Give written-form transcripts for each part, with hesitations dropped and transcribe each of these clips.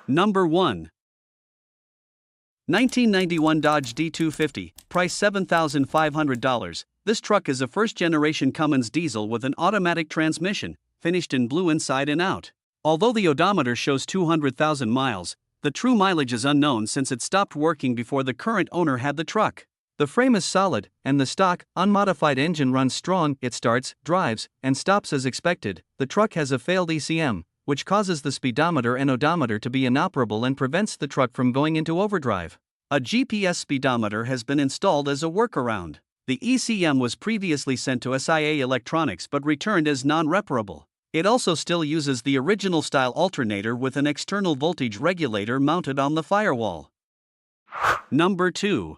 Number 1. 1991 Dodge D250, price $7,500. This truck is a first-generation Cummins diesel with an automatic transmission, finished in blue inside and out. Although the odometer shows 200,000 miles, the true mileage is unknown since it stopped working before the current owner had the truck. The frame is solid, and the stock, unmodified engine runs strong. It starts, drives, and stops as expected. The truck has a failed ECM, which causes the speedometer and odometer to be inoperable and prevents the truck from going into overdrive. A GPS speedometer has been installed as a workaround. The ECM was previously sent to SIA Electronics but returned as non-reparable. It also still uses the original style alternator with an external voltage regulator mounted on the firewall. Number 2.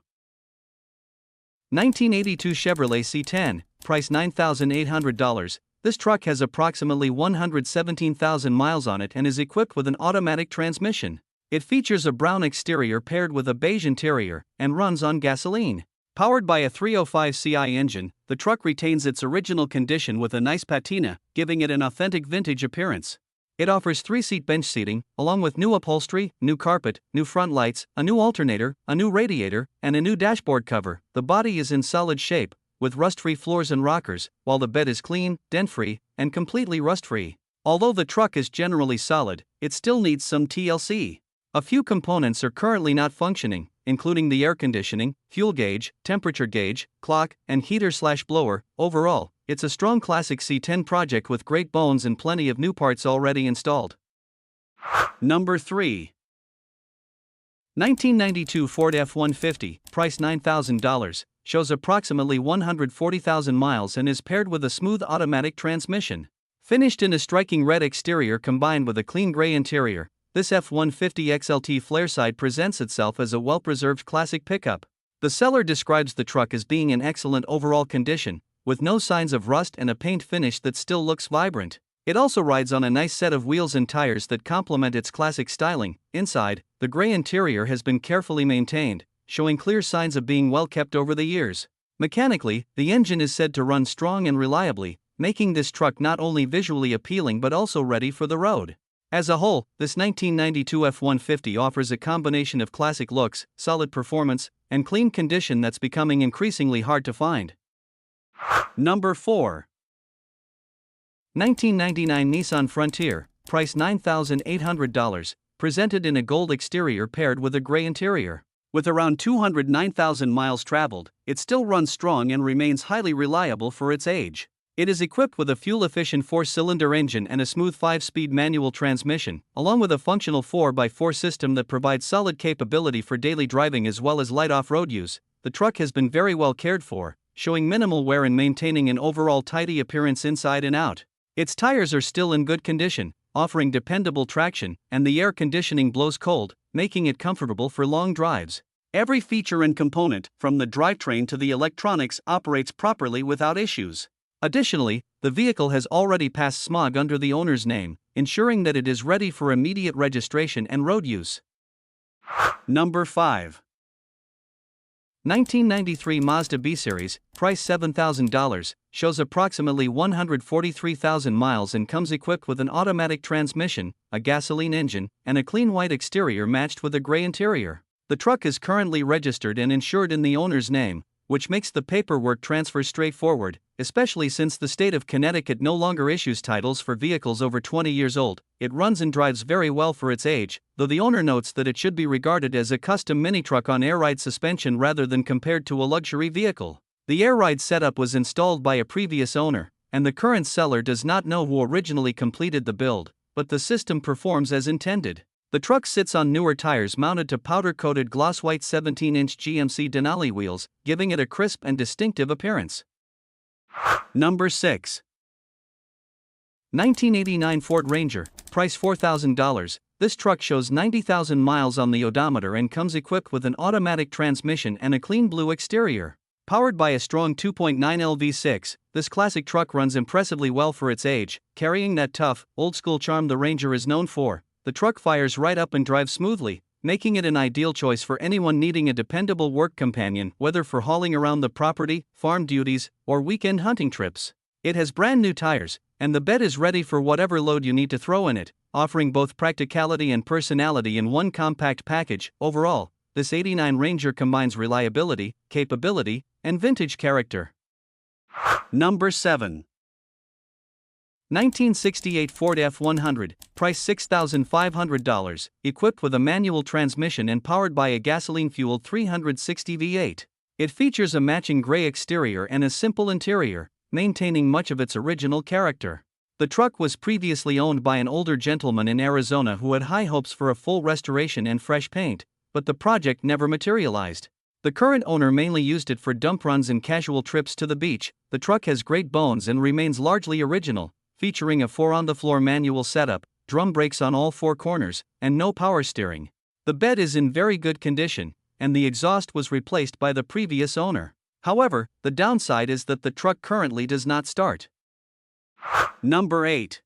1982 Chevrolet C10, price $9,800. This truck has approximately 117,000 miles on it and is equipped with an automatic transmission. It features a brown exterior paired with a beige interior and runs on gasoline. Powered by a 305 Ci engine, the truck retains its original condition with a nice patina, giving it an authentic vintage appearance. It offers 3-seat bench seating, along with new upholstery, new carpet, new front lights, a new alternator, a new radiator, and a new dashboard cover. The body is in solid shape, with rust-free floors and rockers, while the bed is clean, dent-free, and completely rust-free. Although the truck is generally solid, it still needs some TLC. A few components are currently not functioning, including the air conditioning, fuel gauge, temperature gauge, clock, and heater/blower. Overall, it's a strong classic C10 project with great bones and plenty of new parts already installed. Number 3. 1992 Ford F150, price $9,000, shows approximately 140,000 miles and is paired with a smooth automatic transmission. Finished in a striking red exterior combined with a clean gray interior, this F150 XLT Flareside presents itself as a well-preserved classic pickup. The seller describes the truck as being in excellent overall condition, with no signs of rust and a paint finish that still looks vibrant. It also rides on a nice set of wheels and tires that complement its classic styling. Inside, the gray interior has been carefully maintained, showing clear signs of being well kept over the years. Mechanically, the engine is said to run strong and reliably, making this truck not only visually appealing but also ready for the road. As a whole, this 1992 F150 offers a combination of classic looks, solid performance, and clean condition that's becoming increasingly hard to find. Number 4. 1999 Nissan Frontier, price $9,800, presented in a gold exterior paired with a gray interior. With around 209,000 miles traveled, it still runs strong and remains highly reliable for its age. It is equipped with a fuel-efficient 4-cylinder engine and a smooth 5-speed manual transmission, along with a functional 4x4 system that provides solid capability for daily driving as well as light off-road use. The truck has been very well cared for, showing minimal wear and maintaining an overall tidy appearance inside and out. Its tires are still in good condition, offering dependable traction, and the air conditioning blows cold, making it comfortable for long drives. Every feature and component, from the drivetrain to the electronics, operates properly without issues. Additionally, the vehicle has already passed smog under the owner's name, ensuring that it is ready for immediate registration and road use. Number 5. 1993 Mazda B-series, price $7,000, shows approximately 143,000 miles and comes equipped with an automatic transmission, a gasoline engine, and a clean white exterior matched with a gray interior. The truck is currently registered and insured in the owner's name, which makes the paperwork transfer straightforward, especially since the state of Connecticut no longer issues titles for vehicles over 20 years old. It runs and drives very well for its age, though the owner notes that it should be regarded as a custom mini-truck on air ride suspension rather than compared to a luxury vehicle. The air ride setup was installed by a previous owner, and the current seller does not know who originally completed the build, but the system performs as intended. The truck sits on newer tires mounted to powder-coated gloss white 17-inch GMC Denali wheels, giving it a crisp and distinctive appearance. Number 6. 1989 Ford Ranger, price $4,000. This truck shows 90,000 miles on the odometer and comes equipped with an automatic transmission and a clean blue exterior. Powered by a strong 2.9L V6, this classic truck runs impressively well for its age, carrying that tough, old-school charm the Ranger is known for. The truck fires right up and drives smoothly, making it an ideal choice for anyone needing a dependable work companion, whether for hauling around the property, farm duties, or weekend hunting trips. It has brand new tires, and the bed is ready for whatever load you need to throw in it. offering both practicality and personality in one compact package. Overall, this '89 Ranger combines reliability, capability, and vintage character. Number 7. 1968 Ford F100, price $6,500, equipped with a manual transmission and powered by a gasoline-fueled 360 V8. It features a matching gray exterior and a simple interior, maintaining much of its original character. The truck was previously owned by an older gentleman in Arizona who had high hopes for a full restoration and fresh paint, but the project never materialized. The current owner mainly used it for dump runs and casual trips to the beach. The truck has great bones and remains largely original, featuring a 4-on-the-floor manual setup, drum brakes on all 4 corners, and no power steering. The bed is in very good condition, and the exhaust was replaced by the previous owner. However, the downside is that the truck currently does not start. Number 8.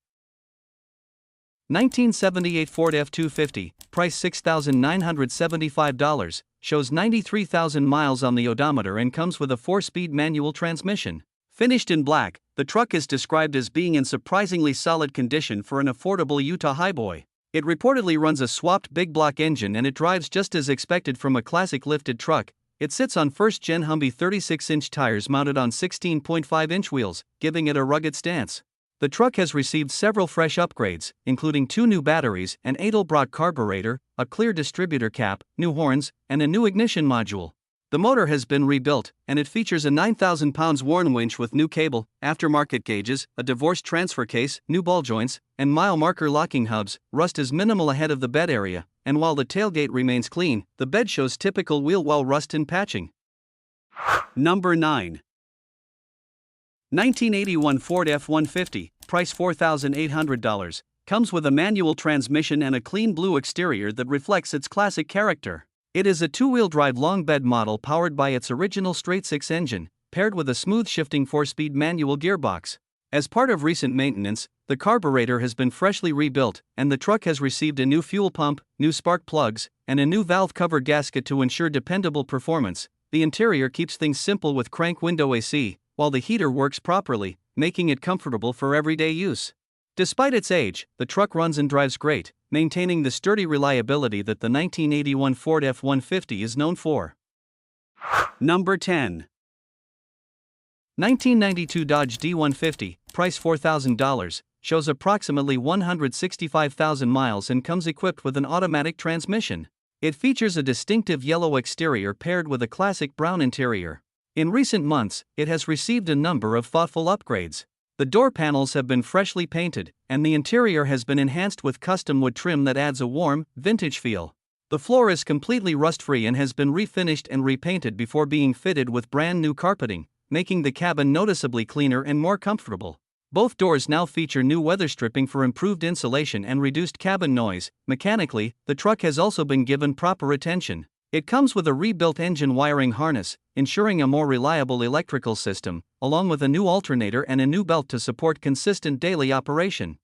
1978 Ford F250, price $6,975, shows 93,000 miles on the odometer and comes with a 4-speed manual transmission. Finished in black, the truck is described as being in surprisingly solid condition for an affordable Utah highboy. It reportedly runs a swapped big block engine and it drives just as expected from a classic lifted truck. It sits on first-gen Humvee 36-inch tires mounted on 16.5-inch wheels, giving it a rugged stance. The truck has received several fresh upgrades, including 2 new batteries, an Edelbrock carburetor, a clear distributor cap, new horns, and a new ignition module. The motor has been rebuilt, and it features a 9,000 pounds Warn winch with new cable, aftermarket gauges, a divorced transfer case, new ball joints, and mile marker locking hubs. Rust is minimal ahead of the bed area, and while the tailgate remains clean, the bed shows typical wheel well rust and patching. Number 9. 1981 Ford F150, price $4,800, comes with a manual transmission and a clean blue exterior that reflects its classic character. It is a 2-wheel drive long bed model powered by its original straight-six engine, paired with a smooth shifting 4-speed manual gearbox. As part of recent maintenance, the carburetor has been freshly rebuilt, and the truck has received a new fuel pump, new spark plugs, and a new valve cover gasket to ensure dependable performance. The interior keeps things simple with crank window AC, while the heater works properly, making it comfortable for everyday use. Despite its age, the truck runs and drives great, maintaining the sturdy reliability that the 1981 Ford F150 is known for. Number 10. 1992 Dodge D150, price $4,000, shows approximately 165,000 miles and comes equipped with an automatic transmission. It features a distinctive yellow exterior paired with a classic brown interior. In recent months, it has received a number of thoughtful upgrades. The door panels have been freshly painted, and the interior has been enhanced with custom wood trim that adds a warm, vintage feel. The floor is completely rust-free and has been refinished and repainted before being fitted with brand new carpeting, making the cabin noticeably cleaner and more comfortable. Both doors now feature new weather stripping for improved insulation and reduced cabin noise. Mechanically, the truck has also been given proper attention. It comes with a rebuilt engine wiring harness, ensuring a more reliable electrical system, along with a new alternator and a new belt to support consistent daily operation.